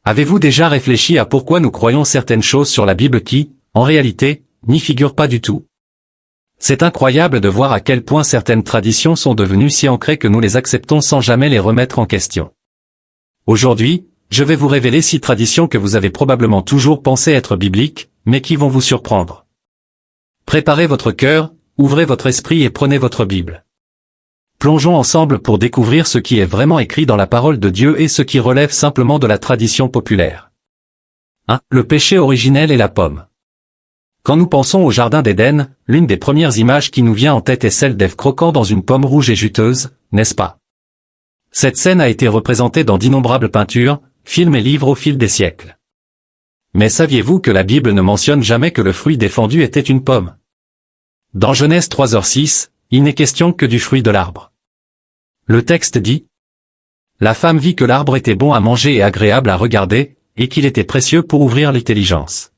Avez-vous déjà réfléchi à pourquoi nous croyons certaines choses sur la Bible qui, en réalité, n'y figurent pas du tout? C'est incroyable de voir à quel point certaines traditions sont devenues si ancrées que nous les acceptons sans jamais les remettre en question. Aujourd'hui, je vais vous révéler 6 traditions que vous avez probablement toujours pensé être bibliques, mais qui vont vous surprendre. Préparez votre cœur, ouvrez votre esprit et prenez votre Bible. Plongeons ensemble pour découvrir ce qui est vraiment écrit dans la parole de Dieu et ce qui relève simplement de la tradition populaire. 1. Le péché originel et la pomme. Quand nous pensons au jardin d'Éden, l'une des premières images qui nous vient en tête est celle d'Ève croquant dans une pomme rouge et juteuse, n'est-ce pas? Cette scène a été représentée dans d'innombrables peintures, films et livres au fil des siècles. Mais saviez-vous que la Bible ne mentionne jamais que le fruit défendu était une pomme? Dans Genèse 3h6, il n'est question que du fruit de l'arbre. Le texte dit: La femme vit que l'arbre était bon à manger et agréable à regarder, et qu'il était précieux pour ouvrir l'intelligence.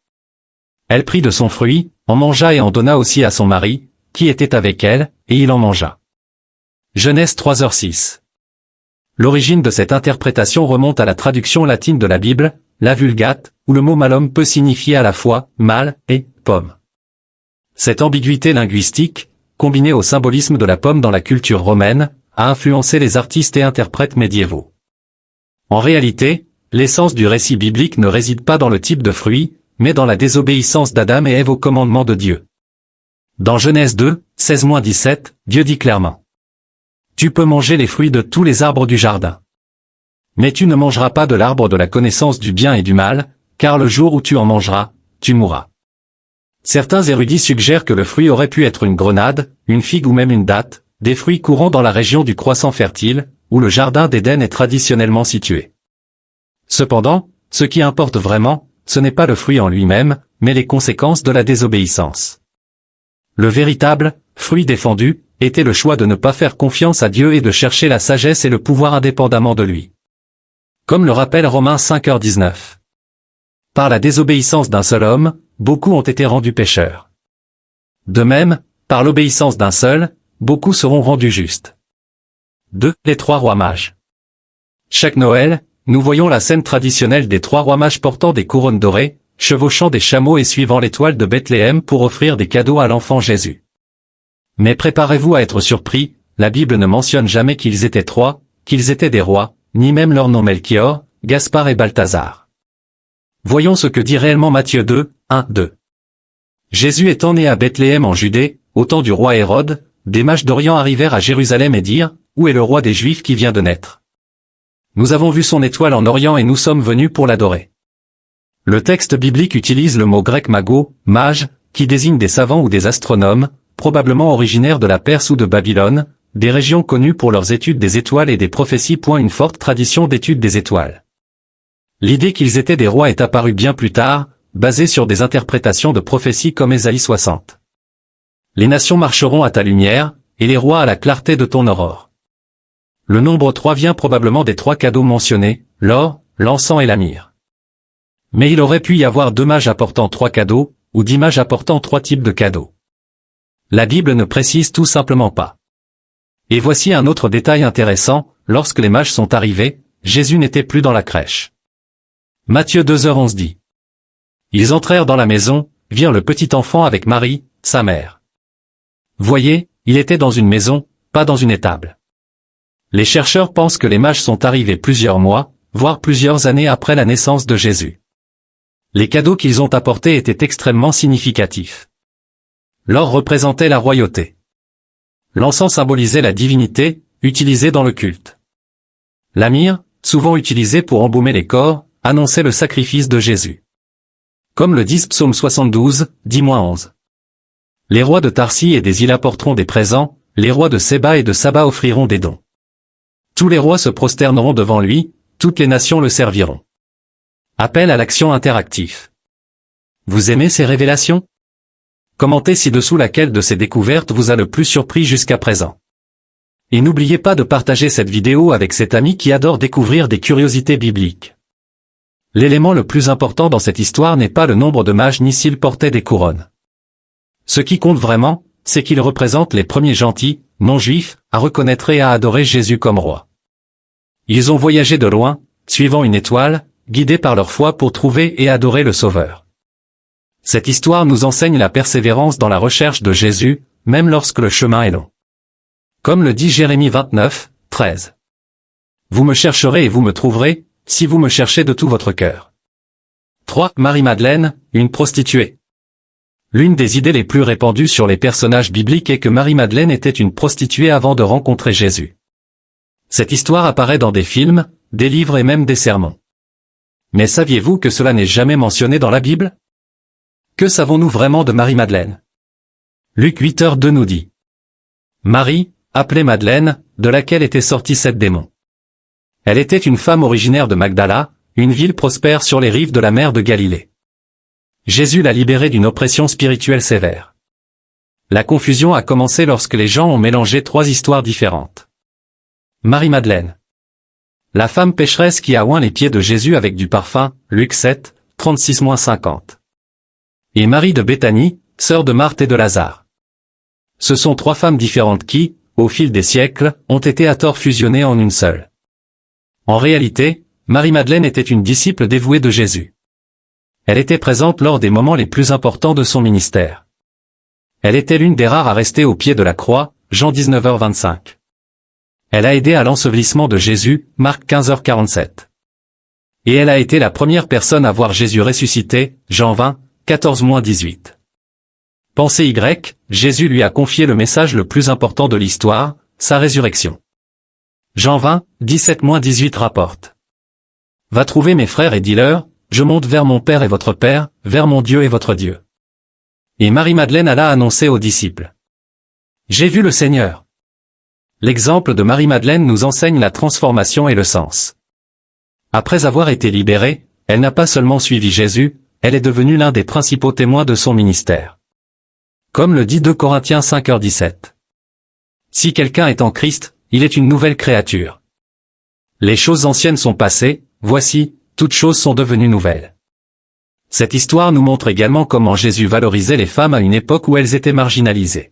Elle prit de son fruit, en mangea et en donna aussi à son mari, qui était avec elle, et il en mangea. Genèse 3h6. L'origine de cette interprétation remonte à la traduction latine de la Bible, la Vulgate, où le mot malum peut signifier à la fois mâle et pomme. Cette ambiguïté linguistique, combinée au symbolisme de la pomme dans la culture romaine, a influencé les artistes et interprètes médiévaux. En réalité, l'essence du récit biblique ne réside pas dans le type de fruit, mais dans la désobéissance d'Adam et Ève au commandement de Dieu. Dans Genèse 2, 16-17, Dieu dit clairement: Tu peux manger les fruits de tous les arbres du jardin. Mais tu ne mangeras pas de l'arbre de la connaissance du bien et du mal, car le jour où tu en mangeras, tu mourras. Certains érudits suggèrent que le fruit aurait pu être une grenade, une figue ou même une datte, des fruits courants dans la région du croissant fertile, où le jardin d'Éden est traditionnellement situé. Cependant, ce qui importe vraiment, ce n'est pas le fruit en lui-même, mais les conséquences de la désobéissance. Le véritable fruit défendu était le choix de ne pas faire confiance à Dieu et de chercher la sagesse et le pouvoir indépendamment de lui. Comme le rappelle Romains 5h19. Par la désobéissance d'un seul homme, beaucoup ont été rendus pécheurs. De même, par l'obéissance d'un seul, beaucoup seront rendus justes. 2. Les 3 rois mages. Chaque Noël, nous voyons la scène traditionnelle des 3 rois mages portant des couronnes dorées, chevauchant des chameaux et suivant l'étoile de Bethléem pour offrir des cadeaux à l'enfant Jésus. Mais préparez-vous à être surpris, la Bible ne mentionne jamais qu'ils étaient 3, qu'ils étaient des rois, ni même leur nom Melchior, Gaspard et Balthazar. Voyons ce que dit réellement Matthieu 2, 1-2. Jésus étant né à Bethléem en Judée, au temps du roi Hérode, des mages d'Orient arrivèrent à Jérusalem et dirent: Où est le roi des Juifs qui vient de naître? Nous avons vu son étoile en Orient et nous sommes venus pour l'adorer. Le texte biblique utilise le mot grec mago, mage, qui désigne des savants ou des astronomes, probablement originaires de la Perse ou de Babylone, des régions connues pour leurs études des étoiles et des prophéties. Une forte tradition d'étude des étoiles. L'idée qu'ils étaient des rois est apparue bien plus tard, basée sur des interprétations de prophéties comme Ésaïe 60. Les nations marcheront à ta lumière, et les rois à la clarté de ton aurore. Le nombre 3 vient probablement des 3 cadeaux mentionnés, l'or, l'encens et la myrrhe. Mais il aurait pu y avoir 2 mages apportant 3 cadeaux, ou 10 mages apportant 3 types de cadeaux. La Bible ne précise tout simplement pas. Et voici un autre détail intéressant: lorsque les mages sont arrivés, Jésus n'était plus dans la crèche. Matthieu 2h11 dit: Ils entrèrent dans la maison, virent le petit enfant avec Marie, sa mère. Voyez, il était dans une maison, pas dans une étable. Les chercheurs pensent que les mages sont arrivés plusieurs mois, voire plusieurs années après la naissance de Jésus. Les cadeaux qu'ils ont apportés étaient extrêmement significatifs. L'or représentait la royauté. L'encens symbolisait la divinité, utilisée dans le culte. La myrrhe, souvent utilisée pour embaumer les corps, annonçait le sacrifice de Jésus. Comme le dit Psaume 72, 10-11. Les rois de Tarsis et des îles apporteront des présents, les rois de Séba et de Saba offriront des dons. Tous les rois se prosterneront devant lui, toutes les nations le serviront. Appel à l'action interactif. Vous aimez ces révélations? Commentez ci-dessous laquelle de ces découvertes vous a le plus surpris jusqu'à présent. Et n'oubliez pas de partager cette vidéo avec cet ami qui adore découvrir des curiosités bibliques. L'élément le plus important dans cette histoire n'est pas le nombre de mages ni s'ils portaient des couronnes. Ce qui compte vraiment, c'est qu'ils représentent les premiers gentils, non-juifs, à reconnaître et à adorer Jésus comme roi. Ils ont voyagé de loin, suivant une étoile, guidés par leur foi pour trouver et adorer le Sauveur. Cette histoire nous enseigne la persévérance dans la recherche de Jésus, même lorsque le chemin est long. Comme le dit Jérémie 29, 13. Vous me chercherez et vous me trouverez, si vous me cherchez de tout votre cœur. 3. Marie-Madeleine, une prostituée. L'une des idées les plus répandues sur les personnages bibliques est que Marie-Madeleine était une prostituée avant de rencontrer Jésus. Cette histoire apparaît dans des films, des livres et même des sermons. Mais saviez-vous que cela n'est jamais mentionné dans la Bible? Que savons-nous vraiment de Marie-Madeleine? Luc 8h2 nous dit. Marie, appelée Madeleine, de laquelle étaient sortis 7 démons. Elle était une femme originaire de Magdala, une ville prospère sur les rives de la mer de Galilée. Jésus l'a libérée d'une oppression spirituelle sévère. La confusion a commencé lorsque les gens ont mélangé 3 histoires différentes. Marie-Madeleine. La femme pécheresse qui a oint les pieds de Jésus avec du parfum, Luc 7, 36-50. Et Marie de Béthanie, sœur de Marthe et de Lazare. Ce sont 3 femmes différentes qui, au fil des siècles, ont été à tort fusionnées en une seule. En réalité, Marie-Madeleine était une disciple dévouée de Jésus. Elle était présente lors des moments les plus importants de son ministère. Elle était l'une des rares à rester au pied de la croix, Jean 19h25. Elle a aidé à l'ensevelissement de Jésus, Marc 15h47. Et elle a été la première personne à voir Jésus ressuscité, Jean 20, 14-18. Pensée Y, Jésus lui a confié le message le plus important de l'histoire, sa résurrection. Jean 20, 17-18 rapporte. Va trouver mes frères et dis-leur, je monte vers mon Père et votre Père, vers mon Dieu et votre Dieu. Et Marie-Madeleine alla annoncer aux disciples. J'ai vu le Seigneur. L'exemple de Marie-Madeleine nous enseigne la transformation et le sens. Après avoir été libérée, elle n'a pas seulement suivi Jésus, elle est devenue l'un des principaux témoins de son ministère. Comme le dit 2 Corinthiens 5h17. Si quelqu'un est en Christ, il est une nouvelle créature. Les choses anciennes sont passées, voici, toutes choses sont devenues nouvelles. Cette histoire nous montre également comment Jésus valorisait les femmes à une époque où elles étaient marginalisées.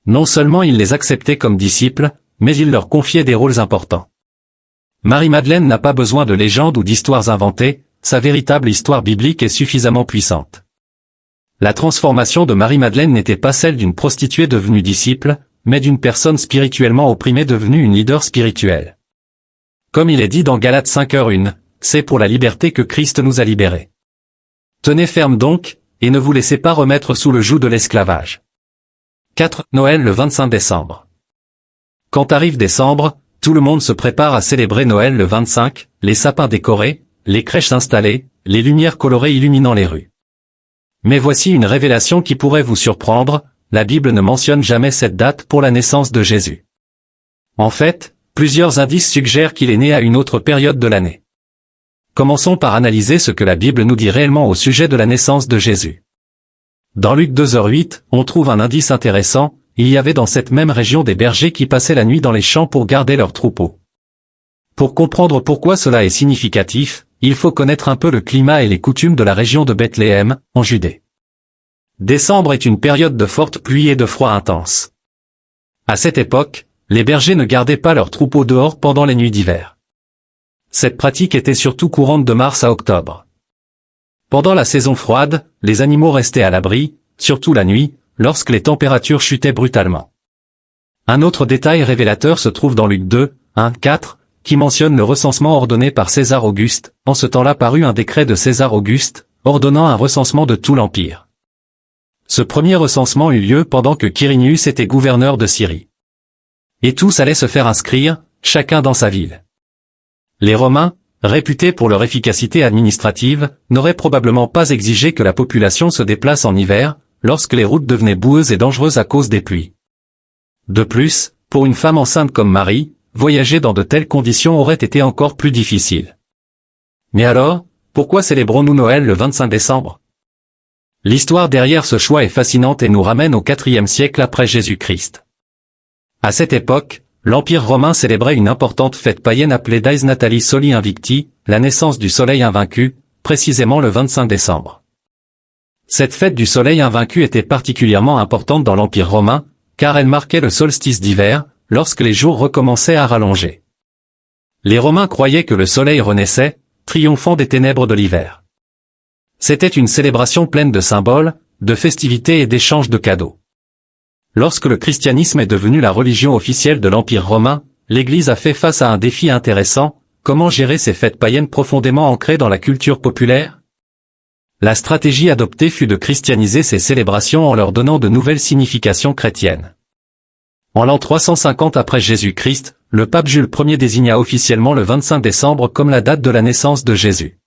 Non seulement il les acceptait comme disciples, mais il leur confiait des rôles importants. Marie-Madeleine n'a pas besoin de légendes ou d'histoires inventées, sa véritable histoire biblique est suffisamment puissante. La transformation de Marie-Madeleine n'était pas celle d'une prostituée devenue disciple, mais d'une personne spirituellement opprimée devenue une leader spirituelle. Comme il est dit dans Galates 5h1, c'est pour la liberté que Christ nous a libérés. Tenez ferme donc, et ne vous laissez pas remettre sous le joug de l'esclavage. 4. Noël le 25 décembre. Quand arrive décembre, tout le monde se prépare à célébrer Noël le 25, les sapins décorés, les crèches installées, les lumières colorées illuminant les rues. Mais voici une révélation qui pourrait vous surprendre, la Bible ne mentionne jamais cette date pour la naissance de Jésus. En fait, plusieurs indices suggèrent qu'il est né à une autre période de l'année. Commençons par analyser ce que la Bible nous dit réellement au sujet de la naissance de Jésus. Dans Luc 2h08, on trouve un indice intéressant, il y avait dans cette même région des bergers qui passaient la nuit dans les champs pour garder leurs troupeaux. Pour comprendre pourquoi cela est significatif, il faut connaître un peu le climat et les coutumes de la région de Bethléem, en Judée. Décembre est une période de fortes pluies et de froid intense. À cette époque, les bergers ne gardaient pas leurs troupeaux dehors pendant les nuits d'hiver. Cette pratique était surtout courante de mars à octobre. Pendant la saison froide, les animaux restaient à l'abri, surtout la nuit, lorsque les températures chutaient brutalement. Un autre détail révélateur se trouve dans Luc 2, 1, 4, qui mentionne le recensement ordonné par César Auguste. En ce temps-là parut un décret de César Auguste, ordonnant un recensement de tout l'Empire. Ce premier recensement eut lieu pendant que Quirinius était gouverneur de Syrie. Et tous allaient se faire inscrire, chacun dans sa ville. Les Romains, réputés pour leur efficacité administrative, n'auraient probablement pas exigé que la population se déplace en hiver, lorsque les routes devenaient boueuses et dangereuses à cause des pluies. De plus, pour une femme enceinte comme Marie, voyager dans de telles conditions aurait été encore plus difficile. Mais alors, pourquoi célébrons-nous Noël le 25 décembre? L'histoire derrière ce choix est fascinante et nous ramène au IVe siècle après Jésus-Christ. À cette époque, l'Empire romain célébrait une importante fête païenne appelée Dies Natalis Soli Invicti, la naissance du soleil invaincu, précisément le 25 décembre. Cette fête du soleil invaincu était particulièrement importante dans l'Empire romain, car elle marquait le solstice d'hiver, lorsque les jours recommençaient à rallonger. Les Romains croyaient que le soleil renaissait, triomphant des ténèbres de l'hiver. C'était une célébration pleine de symboles, de festivités et d'échanges de cadeaux. Lorsque le christianisme est devenu la religion officielle de l'Empire romain, l'Église a fait face à un défi intéressant: comment gérer ces fêtes païennes profondément ancrées dans la culture populaire? La stratégie adoptée fut de christianiser ces célébrations en leur donnant de nouvelles significations chrétiennes. En l'an 350 après Jésus-Christ, le pape Jules Ier désigna officiellement le 25 décembre comme la date de la naissance de Jésus.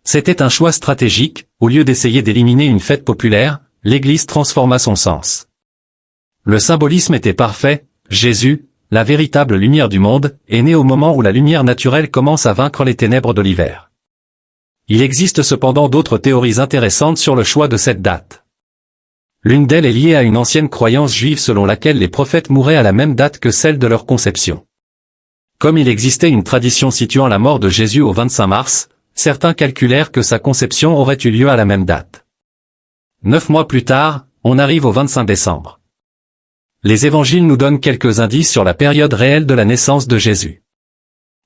C'était un choix stratégique. Au lieu d'essayer d'éliminer une fête populaire, l'Église transforma son sens. Le symbolisme était parfait: Jésus, la véritable lumière du monde, est né au moment où la lumière naturelle commence à vaincre les ténèbres de l'hiver. Il existe cependant d'autres théories intéressantes sur le choix de cette date. L'une d'elles est liée à une ancienne croyance juive selon laquelle les prophètes mouraient à la même date que celle de leur conception. Comme il existait une tradition situant la mort de Jésus au 25 mars, certains calculèrent que sa conception aurait eu lieu à la même date. 9 mois plus tard, on arrive au 25 décembre. Les évangiles nous donnent quelques indices sur la période réelle de la naissance de Jésus.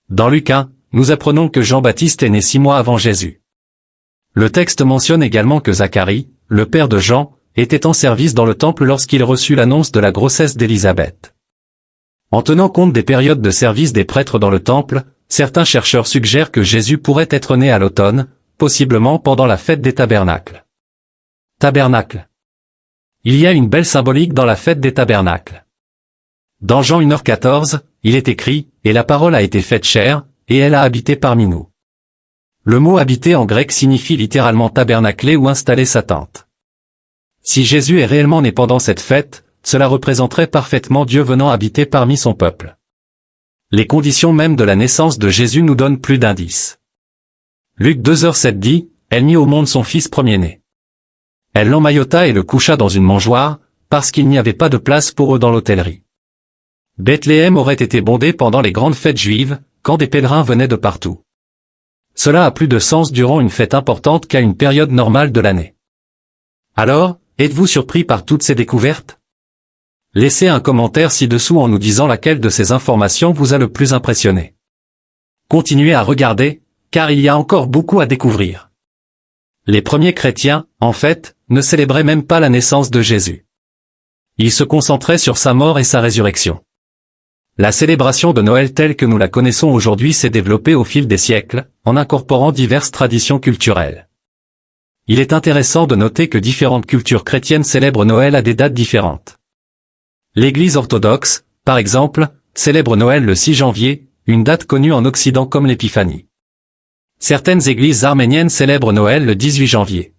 Dans Luc 1, nous apprenons que Jean-Baptiste est né 6 mois avant Jésus. Le texte mentionne également que Zacharie, le père de Jean, était en service dans le temple lorsqu'il reçut l'annonce de la grossesse d'Élisabeth. En tenant compte des périodes de service des prêtres dans le temple, certains chercheurs suggèrent que Jésus pourrait être né à l'automne, possiblement pendant la fête des tabernacles. Tabernacle. Il y a une belle symbolique dans la fête des tabernacles. Dans Jean 1h14, il est écrit « Et la parole a été faite chair, et elle a habité parmi nous ». Le mot « habiter » en grec signifie littéralement tabernacler ou installer sa tente. Si Jésus est réellement né pendant cette fête, cela représenterait parfaitement Dieu venant habiter parmi son peuple. Les conditions mêmes de la naissance de Jésus nous donnent plus d'indices. Luc 2h7 dit « Elle mit au monde son fils premier-né. Elle l'emmaillota et le coucha dans une mangeoire, parce qu'il n'y avait pas de place pour eux dans l'hôtellerie. » Bethléem aurait été bondée pendant les grandes fêtes juives, quand des pèlerins venaient de partout. Cela a plus de sens durant une fête importante qu'à une période normale de l'année. Alors, êtes-vous surpris par toutes ces découvertes? Laissez un commentaire ci-dessous en nous disant laquelle de ces informations vous a le plus impressionné. Continuez à regarder, car il y a encore beaucoup à découvrir. Les premiers chrétiens, en fait, ne célébraient même pas la naissance de Jésus. Ils se concentraient sur sa mort et sa résurrection. La célébration de Noël telle que nous la connaissons aujourd'hui s'est développée au fil des siècles, en incorporant diverses traditions culturelles. Il est intéressant de noter que différentes cultures chrétiennes célèbrent Noël à des dates différentes. L'Église orthodoxe, par exemple, célèbre Noël le 6 janvier, une date connue en Occident comme l'Épiphanie. Certaines églises arméniennes célèbrent Noël le 18 janvier.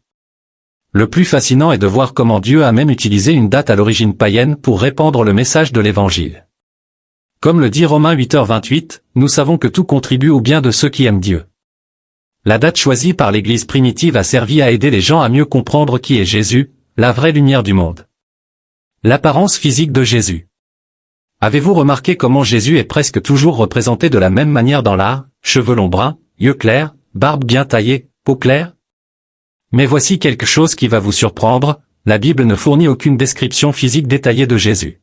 Le plus fascinant est de voir comment Dieu a même utilisé une date à l'origine païenne pour répandre le message de l'Évangile. Comme le dit Romains 8h28, nous savons que tout contribue au bien de ceux qui aiment Dieu. La date choisie par l'Église primitive a servi à aider les gens à mieux comprendre qui est Jésus, la vraie lumière du monde. L'apparence physique de Jésus. Avez-vous remarqué comment Jésus est presque toujours représenté de la même manière dans l'art, cheveux longs bruns, yeux clairs, barbe bien taillée, peau claire? Mais voici quelque chose qui va vous surprendre, la Bible ne fournit aucune description physique détaillée de Jésus.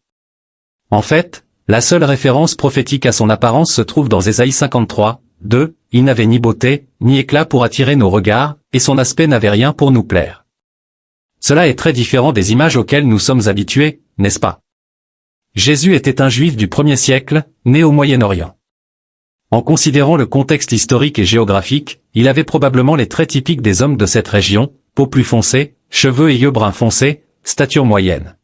En fait, la seule référence prophétique à son apparence se trouve dans Ésaïe 53, 2, « Il n'avait ni beauté, ni éclat pour attirer nos regards, et son aspect n'avait rien pour nous plaire. » Cela est très différent des images auxquelles nous sommes habitués, n'est-ce pas? Jésus était un juif du 1er siècle, né au Moyen-Orient. En considérant le contexte historique et géographique, il avait probablement les traits typiques des hommes de cette région, peau plus foncée, cheveux et yeux bruns foncés, stature moyenne.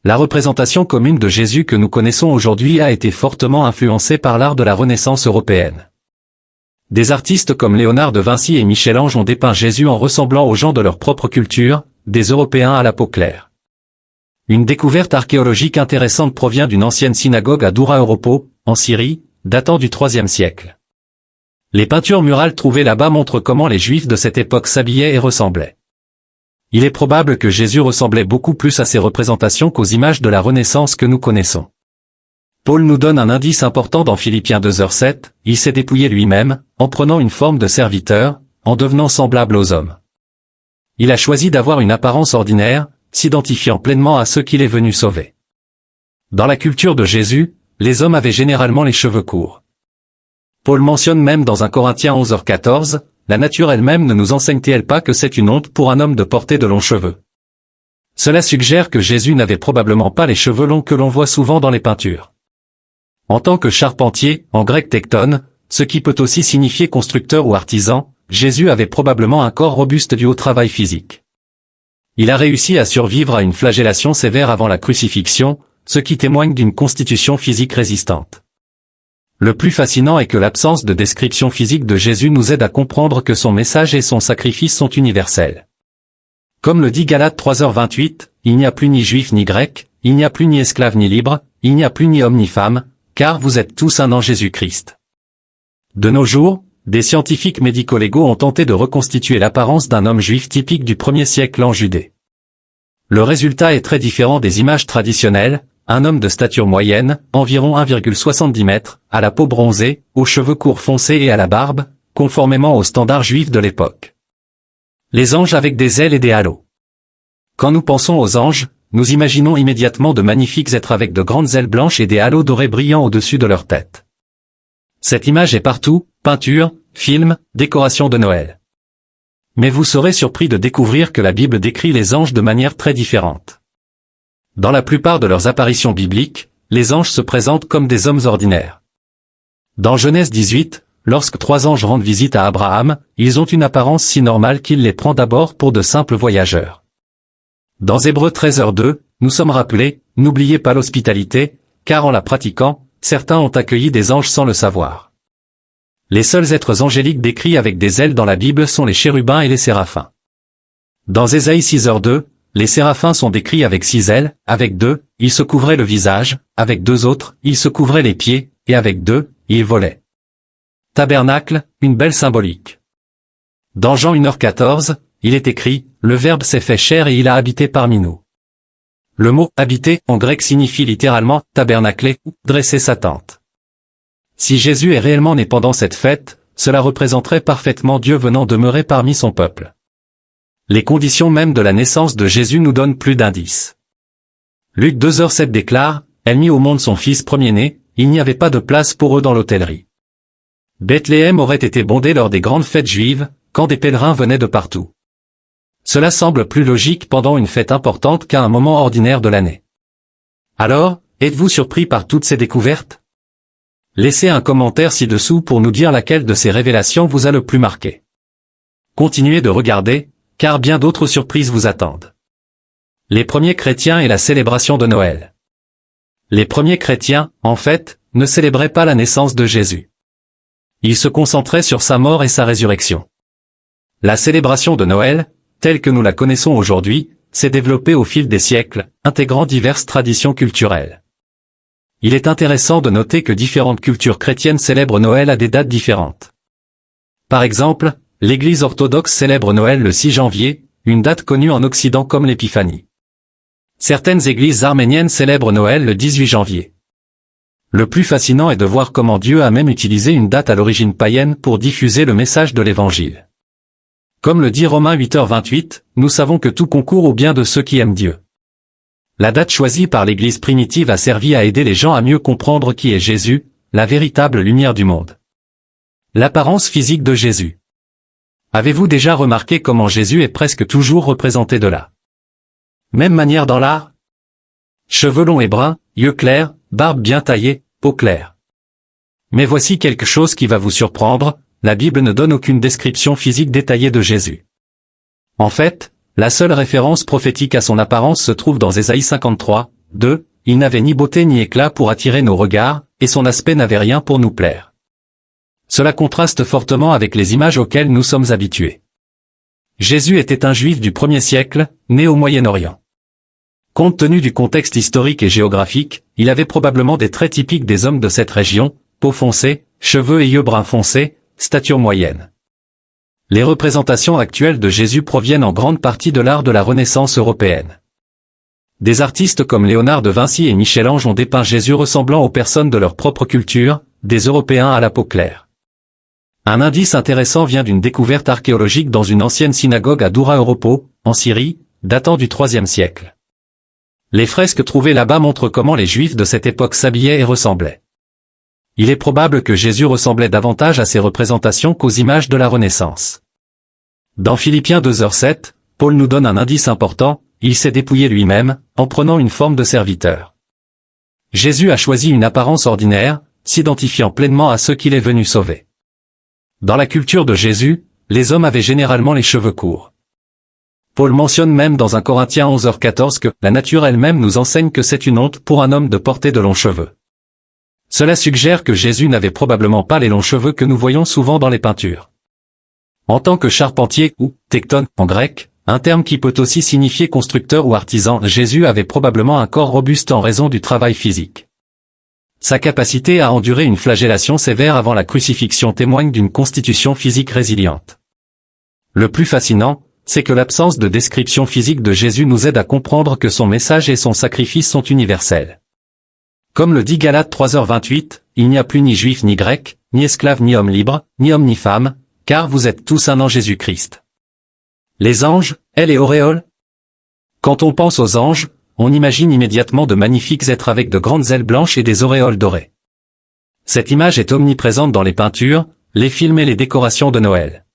La représentation commune de Jésus que nous connaissons aujourd'hui a été fortement influencée par l'art de la Renaissance européenne. Des artistes comme Léonard de Vinci et Michel-Ange ont dépeint Jésus en ressemblant aux gens de leur propre culture, des Européens à la peau claire. Une découverte archéologique intéressante provient d'une ancienne synagogue à Doura Europo, en Syrie, datant du IIIe siècle. Les peintures murales trouvées là-bas montrent comment les Juifs de cette époque s'habillaient et ressemblaient. Il est probable que Jésus ressemblait beaucoup plus à ces représentations qu'aux images de la Renaissance que nous connaissons. Paul nous donne un indice important dans Philippiens 2h7, il s'est dépouillé lui-même, en prenant une forme de serviteur, en devenant semblable aux hommes. Il a choisi d'avoir une apparence ordinaire, s'identifiant pleinement à ceux qu'il est venu sauver. Dans la culture de Jésus, les hommes avaient généralement les cheveux courts. Paul mentionne même dans 1 Corinthiens 11h14, la nature elle-même ne nous enseigne-t-elle pas que c'est une honte pour un homme de porter de longs cheveux? Cela suggère que Jésus n'avait probablement pas les cheveux longs que l'on voit souvent dans les peintures. En tant que charpentier, en grec tecton, ce qui peut aussi signifier constructeur ou artisan, Jésus avait probablement un corps robuste dû au travail physique. Il a réussi à survivre à une flagellation sévère avant la crucifixion, ce qui témoigne d'une constitution physique résistante. Le plus fascinant est que l'absence de description physique de Jésus nous aide à comprendre que son message et son sacrifice sont universels. Comme le dit Galates 3h28, il n'y a plus ni juif ni grec, il n'y a plus ni esclave ni libre, il n'y a plus ni homme ni femme, car vous êtes tous un en Jésus-Christ. De nos jours, des scientifiques médico-légaux ont tenté de reconstituer l'apparence d'un homme juif typique du 1er siècle en Judée. Le résultat est très différent des images traditionnelles, un homme de stature moyenne, environ 1,70 m, à la peau bronzée, aux cheveux courts foncés et à la barbe, conformément aux standards juifs de l'époque. Les anges avec des ailes et des halos. Quand nous pensons aux anges, nous imaginons immédiatement de magnifiques êtres avec de grandes ailes blanches et des halos dorés brillant au-dessus de leur tête. Cette image est partout, peinture, film, décoration de Noël. Mais vous serez surpris de découvrir que la Bible décrit les anges de manière très différente. Dans la plupart de leurs apparitions bibliques, les anges se présentent comme des hommes ordinaires. Dans Genèse 18, lorsque 3 anges rendent visite à Abraham, ils ont une apparence si normale qu'il les prend d'abord pour de simples voyageurs. Dans Hébreux 13h2, nous sommes rappelés, n'oubliez pas l'hospitalité, car en la pratiquant, certains ont accueilli des anges sans le savoir. Les seuls êtres angéliques décrits avec des ailes dans la Bible sont les chérubins et les séraphins. Dans Ésaïe 6h2, les séraphins sont décrits avec 6 ailes, avec 2, ils se couvraient le visage, avec 2 autres, ils se couvraient les pieds, et avec 2, ils volaient. Tabernacle, une belle symbolique. Dans Jean 1h14, il est écrit, le Verbe s'est fait chair et il a habité parmi nous. Le mot « habiter » en grec signifie littéralement « tabernacler » ou « dresser sa tente ». Si Jésus est réellement né pendant cette fête, cela représenterait parfaitement Dieu venant demeurer parmi son peuple. Les conditions mêmes de la naissance de Jésus nous donnent plus d'indices. Luc 2h7 déclare, « Elle mit au monde son fils premier-né, il n'y avait pas de place pour eux dans l'hôtellerie. » Bethléem aurait été bondé lors des grandes fêtes juives, quand des pèlerins venaient de partout. Cela semble plus logique pendant une fête importante qu'à un moment ordinaire de l'année. Alors, êtes-vous surpris par toutes ces découvertes? Laissez un commentaire ci-dessous pour nous dire laquelle de ces révélations vous a le plus marqué. Continuez de regarder, car bien d'autres surprises vous attendent. Les premiers chrétiens et la célébration de Noël. Les premiers chrétiens, en fait, ne célébraient pas la naissance de Jésus. Ils se concentraient sur sa mort et sa résurrection. La célébration de Noël, telle que nous la connaissons aujourd'hui, s'est développée au fil des siècles, intégrant diverses traditions culturelles. Il est intéressant de noter que différentes cultures chrétiennes célèbrent Noël à des dates différentes. Par exemple, l'Église orthodoxe célèbre Noël le 6 janvier, une date connue en Occident comme l'Épiphanie. Certaines églises arméniennes célèbrent Noël le 18 janvier. Le plus fascinant est de voir comment Dieu a même utilisé une date à l'origine païenne pour diffuser le message de l'Évangile. Comme le dit Romains 8h28, nous savons que tout concourt au bien de ceux qui aiment Dieu. La date choisie par l'Église primitive a servi à aider les gens à mieux comprendre qui est Jésus, la véritable lumière du monde. L'apparence physique de Jésus. Avez-vous déjà remarqué comment Jésus est presque toujours représenté de la même manière dans l'art? Cheveux longs et bruns, yeux clairs, barbe bien taillée, peau claire. Mais voici quelque chose qui va vous surprendre, la Bible ne donne aucune description physique détaillée de Jésus. En fait, la seule référence prophétique à son apparence se trouve dans Ésaïe 53, 2, « Il n'avait ni beauté ni éclat pour attirer nos regards, et son aspect n'avait rien pour nous plaire. » Cela contraste fortement avec les images auxquelles nous sommes habitués. Jésus était un juif du 1er siècle, né au Moyen-Orient. Compte tenu du contexte historique et géographique, il avait probablement des traits typiques des hommes de cette région, peau foncée, cheveux et yeux bruns foncés, stature moyenne. Les représentations actuelles de Jésus proviennent en grande partie de l'art de la Renaissance européenne. Des artistes comme Léonard de Vinci et Michel-Ange ont dépeint Jésus ressemblant aux personnes de leur propre culture, des Européens à la peau claire. Un indice intéressant vient d'une découverte archéologique dans une ancienne synagogue à Doura Europo, en Syrie, datant du IIIe siècle. Les fresques trouvées là-bas montrent comment les Juifs de cette époque s'habillaient et ressemblaient. Il est probable que Jésus ressemblait davantage à ces représentations qu'aux images de la Renaissance. Dans Philippiens 2h7, Paul nous donne un indice important, il s'est dépouillé lui-même, en prenant une forme de serviteur. Jésus a choisi une apparence ordinaire, s'identifiant pleinement à ceux qu'il est venu sauver. Dans la culture de Jésus, les hommes avaient généralement les cheveux courts. Paul mentionne même dans 1 Corinthiens 11h14 que la nature elle-même nous enseigne que c'est une honte pour un homme de porter de longs cheveux. Cela suggère que Jésus n'avait probablement pas les longs cheveux que nous voyons souvent dans les peintures. En tant que charpentier ou tekton en grec, un terme qui peut aussi signifier constructeur ou artisan, Jésus avait probablement un corps robuste en raison du travail physique. Sa capacité à endurer une flagellation sévère avant la crucifixion témoigne d'une constitution physique résiliente. Le plus fascinant, c'est que l'absence de description physique de Jésus nous aide à comprendre que son message et son sacrifice sont universels. Comme le dit Galates 3h28, il n'y a plus ni juif ni grec, ni esclave ni homme libre, ni homme ni femme, car vous êtes tous un en Jésus-Christ. Les anges, ailes et auréoles. Quand on pense aux anges, on imagine immédiatement de magnifiques êtres avec de grandes ailes blanches et des auréoles dorées. Cette image est omniprésente dans les peintures, les films et les décorations de Noël.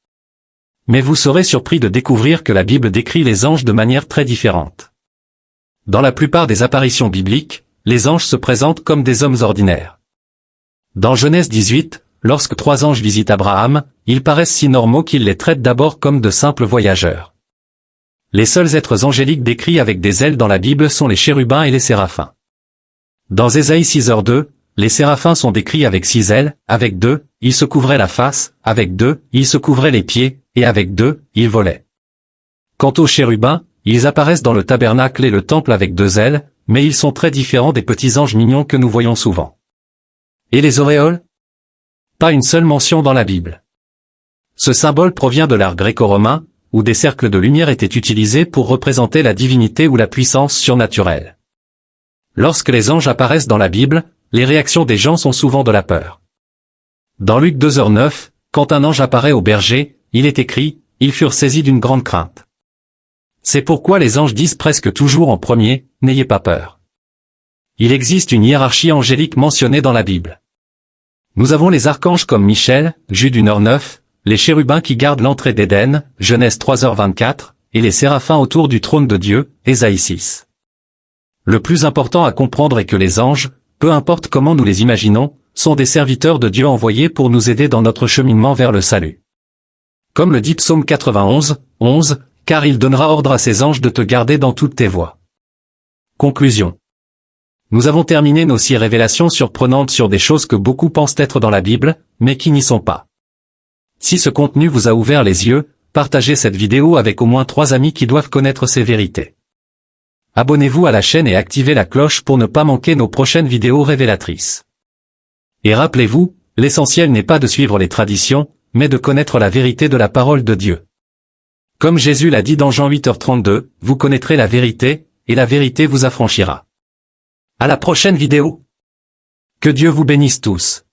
Mais vous serez surpris de découvrir que la Bible décrit les anges de manière très différente. Dans la plupart des apparitions bibliques, les anges se présentent comme des hommes ordinaires. Dans Genèse 18, lorsque 3 anges visitent Abraham, ils paraissent si normaux qu'ils les traitent d'abord comme de simples voyageurs. Les seuls êtres angéliques décrits avec des ailes dans la Bible sont les chérubins et les séraphins. Dans Ésaïe 6h2, les séraphins sont décrits avec 6 ailes, avec 2, ils se couvraient la face, avec 2, ils se couvraient les pieds, et avec 2, ils volaient. Quant aux chérubins, ils apparaissent dans le tabernacle et le temple avec 2 ailes, mais ils sont très différents des petits anges mignons que nous voyons souvent. Et les auréoles? Pas une seule mention dans la Bible. Ce symbole provient de l'art gréco-romain, où des cercles de lumière étaient utilisés pour représenter la divinité ou la puissance surnaturelle. Lorsque les anges apparaissent dans la Bible, les réactions des gens sont souvent de la peur. Dans Luc 2h9, quand un ange apparaît au berger, il est écrit, « Ils furent saisis d'une grande crainte ». C'est pourquoi les anges disent presque toujours en premier, « N'ayez pas peur ». Il existe une hiérarchie angélique mentionnée dans la Bible. Nous avons les archanges comme Michel, Jude 1h9, les chérubins qui gardent l'entrée d'Éden, Genèse 3h24, et les séraphins autour du trône de Dieu, Ésaïe 6. Le plus important à comprendre est que les anges, peu importe comment nous les imaginons, sont des serviteurs de Dieu envoyés pour nous aider dans notre cheminement vers le salut. Comme le dit Psaume 91, 11, car il donnera ordre à ses anges de te garder dans toutes tes voies. Conclusion. Nous avons terminé nos 6 révélations surprenantes sur des choses que beaucoup pensent être dans la Bible, mais qui n'y sont pas. Si ce contenu vous a ouvert les yeux, partagez cette vidéo avec au moins 3 amis qui doivent connaître ces vérités. Abonnez-vous à la chaîne et activez la cloche pour ne pas manquer nos prochaines vidéos révélatrices. Et rappelez-vous, l'essentiel n'est pas de suivre les traditions, mais de connaître la vérité de la parole de Dieu. Comme Jésus l'a dit dans Jean 8h32, vous connaîtrez la vérité, et la vérité vous affranchira. À la prochaine vidéo. Que Dieu vous bénisse tous.